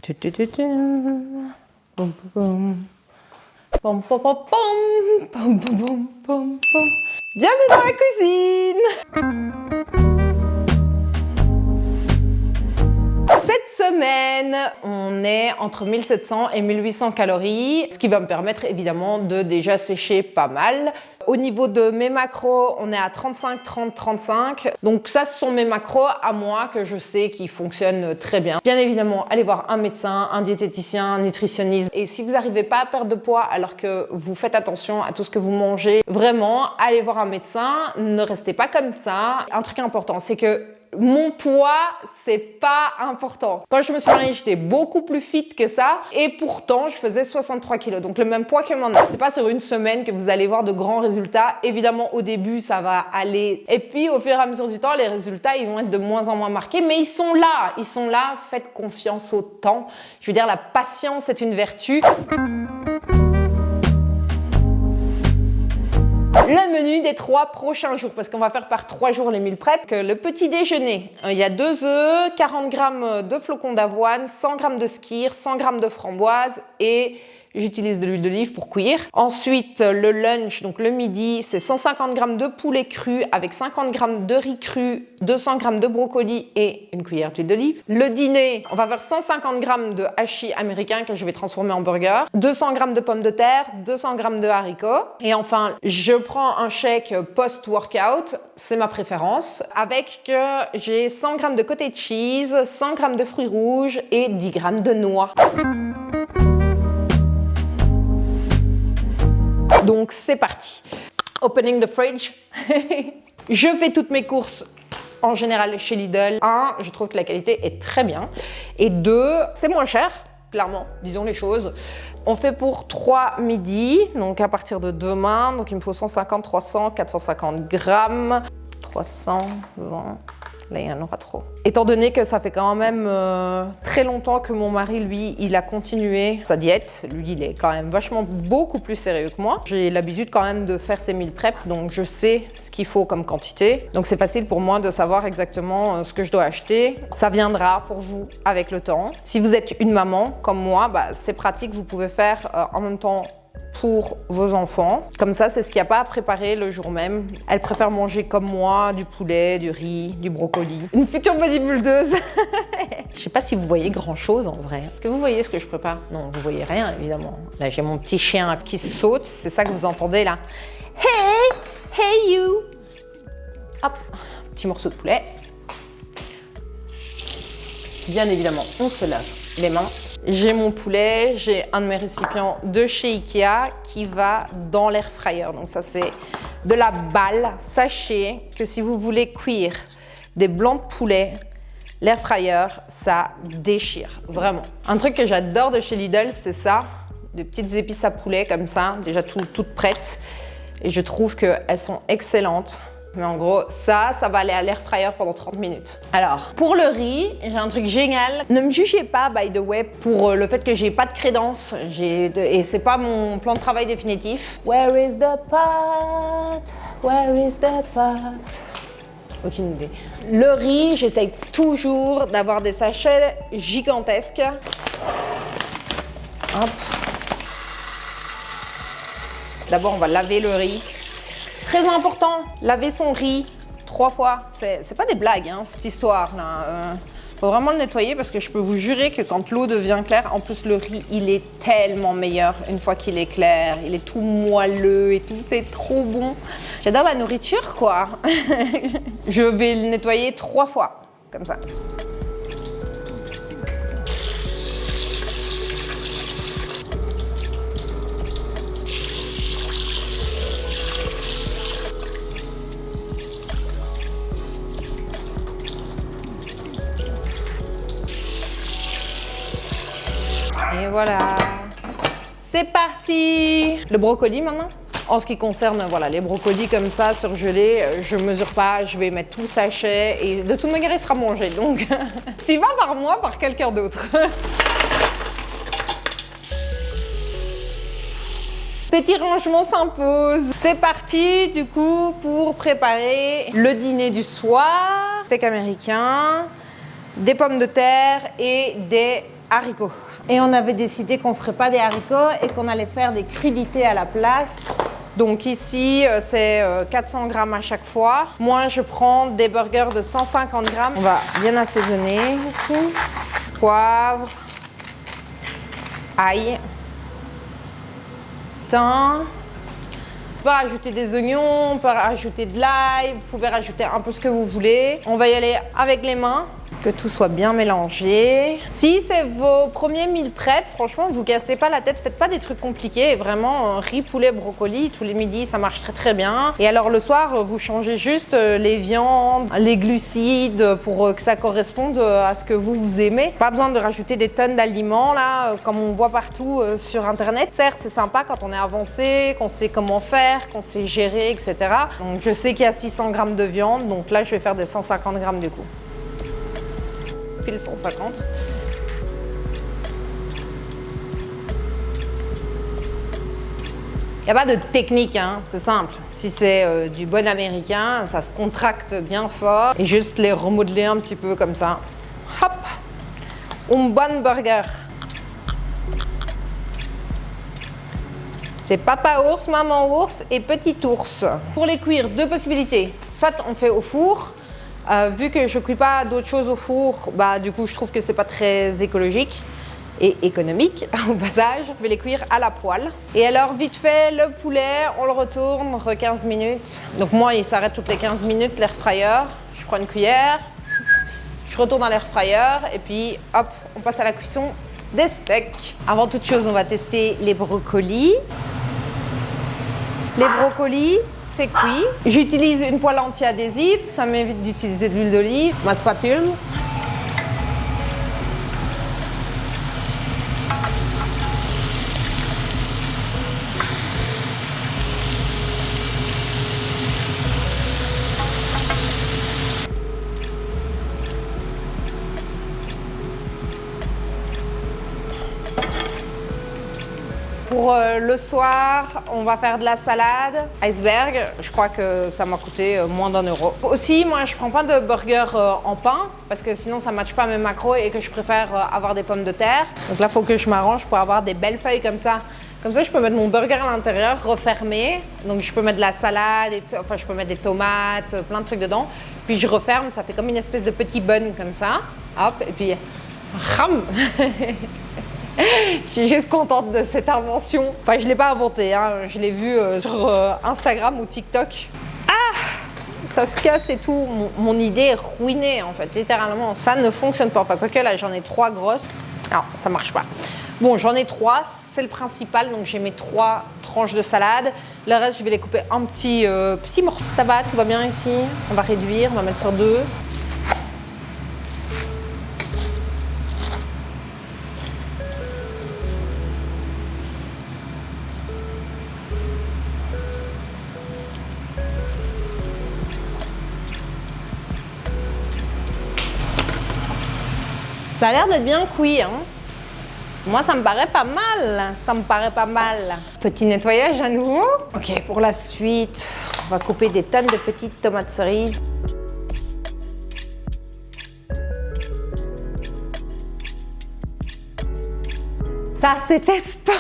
Boum, boum. Pom, pom, pom, pom, pom, pom, pom, pom, pom. Bienvenue dans la cuisine! Cette semaine, on est entre 1700 et 1800 calories, ce qui va me permettre évidemment de déjà sécher pas mal. Au niveau de mes macros, on est à 35, 30, 35. Donc ça, ce sont mes macros à moi que je sais qui fonctionnent très bien. Bien évidemment, allez voir un médecin, un diététicien, un nutritionniste. Et si vous n'arrivez pas à perdre de poids alors que vous faites attention à tout ce que vous mangez, vraiment, allez voir un médecin. Ne restez pas comme ça. Un truc important, c'est que mon poids, c'est pas important. Quand je me suis mariée, j'étais beaucoup plus fit que ça et pourtant, je faisais 63 kilos, donc le même poids que maintenant. C'est pas sur une semaine que vous allez voir de grands résultats. Évidemment, au début, ça va aller et puis au fur et à mesure du temps, les résultats, ils vont être de moins en moins marqués, mais ils sont là. Faites confiance au temps. Je veux dire, la patience est une vertu. Le menu des 3 prochains jours, parce qu'on va faire par 3 jours les meal prep. Le petit déjeuner, il y a 2 œufs, 40 g de flocons d'avoine, 100 g de skyr, 100 g de framboise et j'utilise de l'huile d'olive pour cuire. Ensuite, le lunch, donc le midi, c'est 150 g de poulet cru avec 50 g de riz cru, 200 g de brocoli et une cuillère d'huile d'olive. Le dîner, on va faire 150 g de hachis américain que je vais transformer en burger, 200 g de pommes de terre, 200 g de haricots. Et enfin, je prends un shake post-workout, c'est ma préférence, avec que j'ai 100 g de cottage cheese, 100 g de fruits rouges et 10 g de noix. Donc c'est parti. Opening the fridge. Je fais toutes mes courses en général chez Lidl. 1, je trouve que la qualité est très bien. Et 2, c'est moins cher, clairement, disons les choses. On fait pour 3 midis, donc à partir de demain. Donc il me faut 150, 300, 450 grammes. 320. Là, il y en aura trop. Étant donné que ça fait quand même très longtemps que mon mari, lui, il a continué sa diète. Lui, il est quand même vachement beaucoup plus sérieux que moi. J'ai l'habitude quand même de faire ses meal prep, donc je sais ce qu'il faut comme quantité. Donc c'est facile pour moi de savoir exactement ce que je dois acheter. Ça viendra pour vous avec le temps. Si vous êtes une maman comme moi, bah, c'est pratique, vous pouvez faire en même temps pour vos enfants. Comme ça, c'est ce qu'il n'y a pas à préparer le jour même. Elle préfère manger comme moi, du poulet, du riz, du brocoli. Une future bodybuildeuse. Je sais pas si vous voyez grand chose en vrai. Est-ce que vous voyez ce que je prépare? Non, vous voyez rien évidemment. Là, j'ai mon petit chien qui saute. C'est ça que vous entendez là. Hey! Hey you! Hop, petit morceau de poulet. Bien évidemment, on se lave les mains. J'ai mon poulet, j'ai un de mes récipients de chez Ikea qui va dans l'air fryer. Donc ça, c'est de la balle. Sachez que si vous voulez cuire des blancs de poulet, l'air fryer, ça déchire, vraiment. Un truc que j'adore de chez Lidl, c'est ça, des petites épices à poulet comme ça, déjà toutes prêtes. Et je trouve qu'elles sont excellentes. Mais en gros, ça va aller à l'air fryer pendant 30 minutes. Alors, pour le riz, j'ai un truc génial. Ne me jugez pas, by the way, pour le fait que j'ai pas de crédence. Et c'est pas mon plan de travail définitif. Where is the pot? Where is the pot? Aucune idée. Le riz, j'essaye toujours d'avoir des sachets gigantesques. Hop. D'abord, on va laver le riz. Très important, laver son riz 3 fois. C'est pas des blagues, hein, cette histoire-là. Faut vraiment le nettoyer parce que je peux vous jurer que quand l'eau devient claire, en plus le riz, il est tellement meilleur une fois qu'il est clair. Il est tout moelleux et tout, c'est trop bon. J'adore la nourriture, quoi. Je vais le nettoyer 3 fois, comme ça. Et voilà, c'est parti. Le brocoli maintenant. En ce qui concerne voilà, les brocolis comme ça, surgelés, je ne mesure pas, je vais mettre tout le sachet et de toute manière il sera mangé. Donc s'il va par moi, par quelqu'un d'autre. Petit rangement s'impose. C'est parti du coup pour préparer le dîner du soir. Steak américain, des pommes de terre et des haricots. Et on avait décidé qu'on ne ferait pas des haricots et qu'on allait faire des crudités à la place. Donc ici, c'est 400 grammes à chaque fois. Moi, je prends des burgers de 150 grammes. On va bien assaisonner ici. Poivre, ail, thym. On peut rajouter des oignons, on peut rajouter de l'ail, vous pouvez rajouter un peu ce que vous voulez. On va y aller avec les mains, que tout soit bien mélangé. Si c'est vos premiers meal prep, franchement, ne vous cassez pas la tête, faites pas des trucs compliqués. Vraiment, riz, poulet, brocoli, tous les midis, ça marche très très bien. Et alors le soir, vous changez juste les viandes, les glucides pour que ça corresponde à ce que vous aimez. Pas besoin de rajouter des tonnes d'aliments là, comme on voit partout sur internet. Certes, c'est sympa quand on est avancé, qu'on sait comment faire, qu'on sait gérer, etc. Donc je sais qu'il y a 600 grammes de viande, donc là je vais faire des 150 grammes du coup. 150. Il n'y a pas de technique, hein, c'est simple. Si c'est du bon américain, ça se contracte bien fort et juste les remodeler un petit peu comme ça. Hop, un bon burger. C'est papa ours, maman ours et petit ours. Pour les cuire, deux possibilités. Soit on fait au four. Vu que je ne cuis pas d'autres choses au four, bah, du coup je trouve que c'est pas très écologique et économique au passage. Je vais les cuire à la poêle. Et alors vite fait, le poulet, on le retourne 15 minutes. Donc moi il s'arrête toutes les 15 minutes l'air fryer. Je prends une cuillère, je retourne dans l'air fryer et puis hop, on passe à la cuisson des steaks. Avant toute chose, on va tester les brocolis. Les brocolis, c'est cuit. J'utilise une poêle anti-adhésive, ça m'évite d'utiliser de l'huile d'olive. Ma spatule. Pour le soir, on va faire de la salade iceberg. Je crois que ça m'a coûté moins d'1 euro. Aussi, moi, je prends pas de burger en pain parce que sinon, ça ne matche pas mes macros et que je préfère avoir des pommes de terre. Donc là, il faut que je m'arrange pour avoir des belles feuilles comme ça. Comme ça, je peux mettre mon burger à l'intérieur, refermer. Donc, je peux mettre de la salade, enfin, je peux mettre des tomates, plein de trucs dedans. Puis, je referme, ça fait comme une espèce de petit bun comme ça. Hop, et puis, ram. Je suis juste contente de cette invention. Enfin, je ne l'ai pas inventée, hein. Je l'ai vue sur Instagram ou TikTok. Ah! Ça se casse et tout. Mon idée est ruinée, en fait, littéralement. Ça ne fonctionne pas. Enfin, quoique là, j'en ai 3 grosses. Non, ça ne marche pas. Bon, j'en ai 3, c'est le principal. Donc, j'ai mes 3 tranches de salade. Le reste, je vais les couper en petits morceaux. Ça va, tout va bien ici. On va réduire, on va mettre sur 2. Ça a l'air d'être bien cuit, hein. Moi, ça me paraît pas mal. Ça me paraît pas mal. Petit nettoyage à nouveau. Ok, pour la suite, on va couper des tonnes de petites tomates cerises. Ça, c'était sport.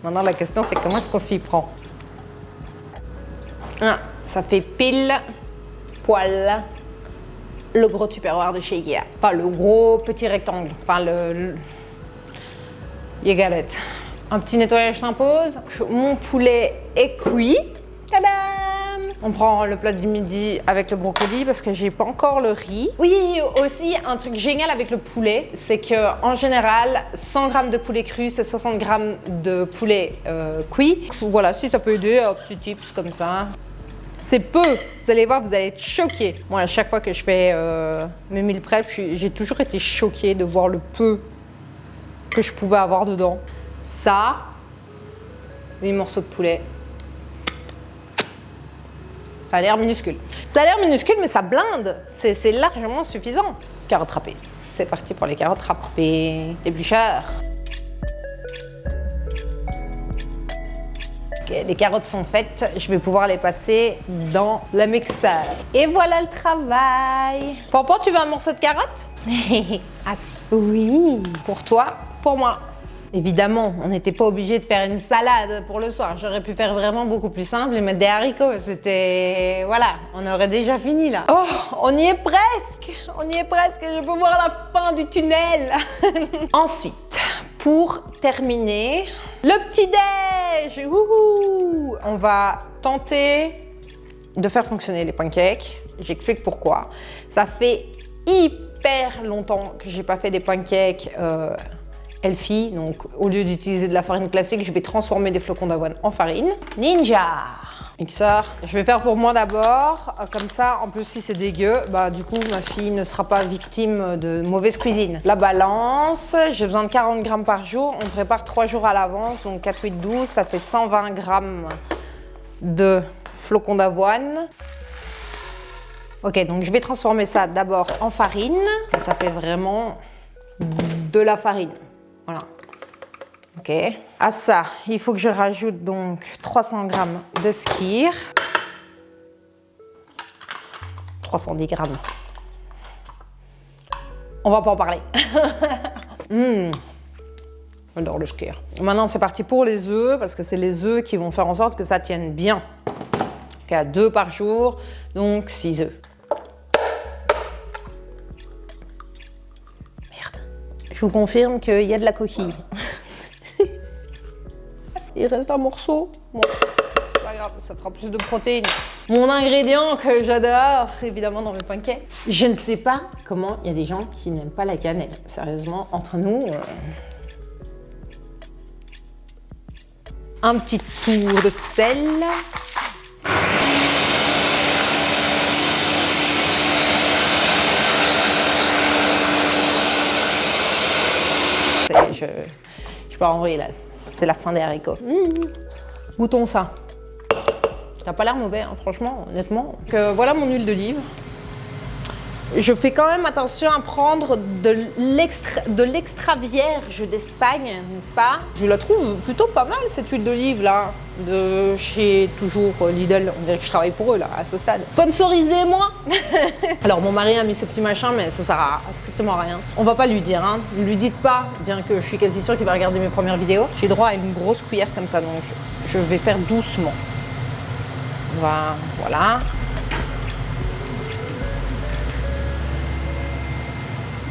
Maintenant, la question, c'est comment est-ce qu'on s'y prend? Ah, ça fait pile poil le gros tupperware de chez Ikea. Enfin, le gros petit rectangle. Enfin, you get it. Un petit nettoyage s'impose. Mon poulet est cuit. Tadam! On prend le plat du midi avec le brocoli parce que j'ai pas encore le riz. Oui, aussi un truc génial avec le poulet, c'est que en général, 100 grammes de poulet cru, c'est 60 grammes de poulet cuit. Voilà, si ça peut aider, un petit tips comme ça. C'est peu, vous allez voir, vous allez être choqués. Moi, à chaque fois que je fais mes meal prep, j'ai toujours été choquée de voir le peu que je pouvais avoir dedans. Ça, des morceaux de poulet. Ça a l'air minuscule. Ça a l'air minuscule, mais ça blinde. C'est largement suffisant. Carottes râpées. C'est parti pour les carottes râpées. L'éplucheur. Okay, les carottes sont faites, je vais pouvoir les passer dans le mixeur. Et voilà le travail. Pampan, tu veux un morceau de carotte? Ah si. Oui. Pour toi, pour moi. Évidemment, on n'était pas obligé de faire une salade pour le soir. J'aurais pu faire vraiment beaucoup plus simple et mettre des haricots. C'était... Voilà, on aurait déjà fini là. Oh, on y est presque. On y est presque. Je peux voir la fin du tunnel. Ensuite, pour terminer, le petit-déj. On va tenter de faire fonctionner les pancakes. J'explique pourquoi. Ça fait hyper longtemps que j'ai pas fait des pancakes healthy, donc au lieu d'utiliser de la farine classique, je vais transformer des flocons d'avoine en farine. Ninja! Mixeur. Je vais faire pour moi d'abord, comme ça, en plus si c'est dégueu, bah du coup ma fille ne sera pas victime de mauvaise cuisine. La balance, j'ai besoin de 40 grammes par jour, on prépare 3 jours à l'avance, donc 4, 8, 12, ça fait 120 grammes de flocons d'avoine. Ok, donc je vais transformer ça d'abord en farine, ça fait vraiment de la farine. Voilà. Ok. À ça, il faut que je rajoute donc 300 grammes de skyr. 310 grammes. On va pas en parler. J'adore le skyr. Maintenant, c'est parti pour les œufs, parce que c'est les œufs qui vont faire en sorte que ça tienne bien. Ok, à 2 par jour, donc 6 œufs. Je vous confirme qu'il y a de la coquille. Il reste un morceau. Bon, c'est pas grave, ça fera plus de protéines. Mon ingrédient que j'adore, évidemment, dans mes pancakes. Je ne sais pas comment il y a des gens qui n'aiment pas la cannelle. Sérieusement, entre nous... Un petit tour de sel. Je peux envoyer là, c'est la fin des haricots. Goûtons ça. Ça n'a pas l'air mauvais, hein, franchement, honnêtement. Donc, voilà mon huile d'olive. Je fais quand même attention à prendre de l'extra vierge d'Espagne, n'est-ce pas? Je la trouve plutôt pas mal cette huile d'olive là, de chez toujours Lidl. On dirait que je travaille pour eux là, à ce stade. Sponsorisez-moi. Alors mon mari a mis ce petit machin, mais ça sert à strictement à rien. On va pas lui dire, hein. Ne lui dites pas, bien que je suis quasi sûre qu'il va regarder mes premières vidéos. J'ai droit à une grosse cuillère comme ça, donc je vais faire doucement. Voilà.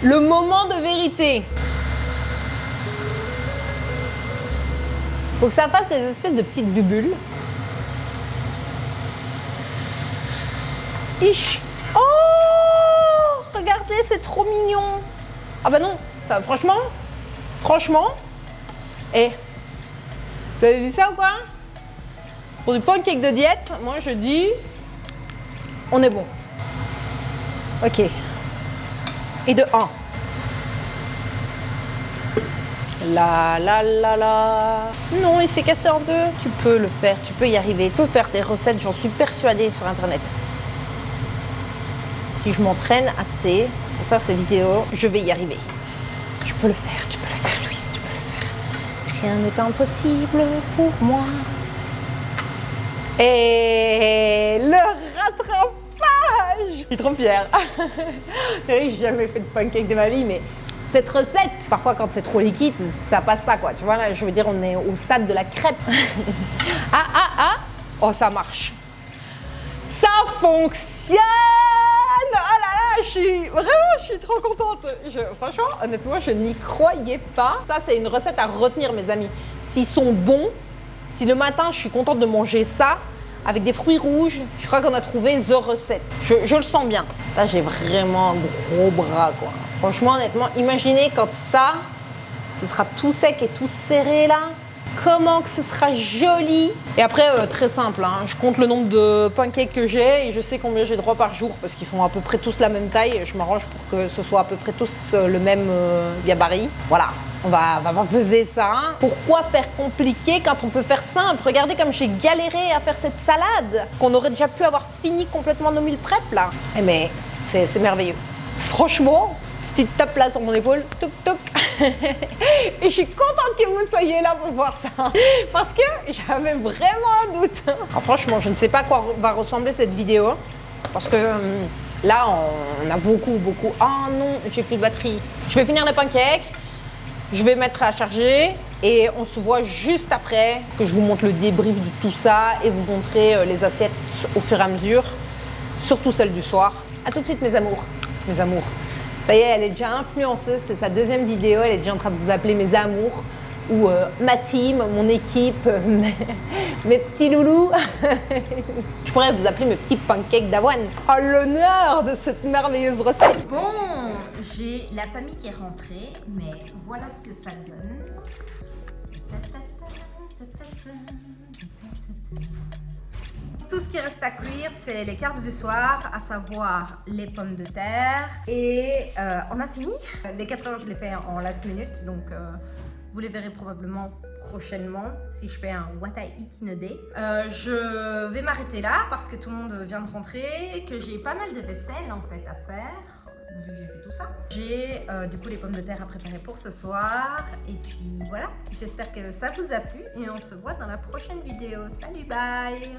Le moment de vérité. Faut que ça fasse des espèces de petites bubules. Ich. Oh, regardez, c'est trop mignon. Ah bah non, ça, franchement. Eh, vous avez vu ça ou quoi? Pour du pancake de diète, moi je dis, on est bon. Ok. Et de 1. La. Non, il s'est cassé en 2. Tu peux le faire, tu peux y arriver. Tu peux faire tes recettes, j'en suis persuadée, sur Internet. Si je m'entraîne assez pour faire ces vidéos, je vais y arriver. Je peux le faire, tu peux le faire, Louise, tu peux le faire. Rien n'est impossible pour moi. Et le rattrapage! Je suis trop fière. J'ai jamais fait de pancake de ma vie, mais cette recette, parfois quand c'est trop liquide, ça passe pas quoi. Tu vois là, je veux dire, on est au stade de la crêpe. Oh, ça marche. Ça fonctionne. Oh là là, je suis trop contente. Franchement, honnêtement, je n'y croyais pas. Ça, c'est une recette à retenir, mes amis. S'ils sont bons, si le matin, je suis contente de manger ça, avec des fruits rouges, je crois qu'on a trouvé the recette. Je le sens bien. Là, j'ai vraiment un gros bras, quoi. Franchement, honnêtement, imaginez quand ça, ce sera tout sec et tout serré, là. Comment que ce sera joli. Et après, très simple, hein, je compte le nombre de pancakes que j'ai et je sais combien j'ai droit par jour parce qu'ils font à peu près tous la même taille. Je m'arrange pour que ce soit à peu près tous le même gabarit. Voilà, on va peser ça. Pourquoi faire compliqué quand on peut faire simple? Regardez comme j'ai galéré à faire cette salade, qu'on aurait déjà pu avoir fini complètement nos meal prep là. Eh mais c'est merveilleux. Franchement, petite tape là sur mon épaule, toc toc. Et je suis contente que vous soyez là pour voir ça, parce que j'avais vraiment un doute. Alors franchement, je ne sais pas à quoi va ressembler cette vidéo, parce que Là, on a beaucoup. Ah non, j'ai plus de batterie. Je vais finir les pancakes, je vais mettre à charger et on se voit juste après que je vous montre le débrief de tout ça et vous montrer les assiettes au fur et à mesure, surtout celles du soir. A tout de suite, mes amours. Mes amours. Ça y est, elle est déjà influenceuse, c'est sa deuxième vidéo, elle est déjà en train de vous appeler mes amours ou ma team, mon équipe, mes petits loulous. Je pourrais vous appeler mes petits pancakes d'avoine. Oh, l'honneur de cette merveilleuse recette. Bon, j'ai la famille qui est rentrée, mais voilà ce que ça donne. Tout ce qui reste à cuire, c'est les carbs du soir, à savoir les pommes de terre. Et on a fini. Les 4 heures, je les fais en last minute, donc vous les verrez probablement prochainement si je fais un What I Eat in a Day. Je vais m'arrêter là parce que tout le monde vient de rentrer, que j'ai pas mal de vaisselle en fait à faire. Vu que j'ai fait tout ça. J'ai du coup les pommes de terre à préparer pour ce soir. Et puis voilà, j'espère que ça vous a plu et on se voit dans la prochaine vidéo. Salut, bye!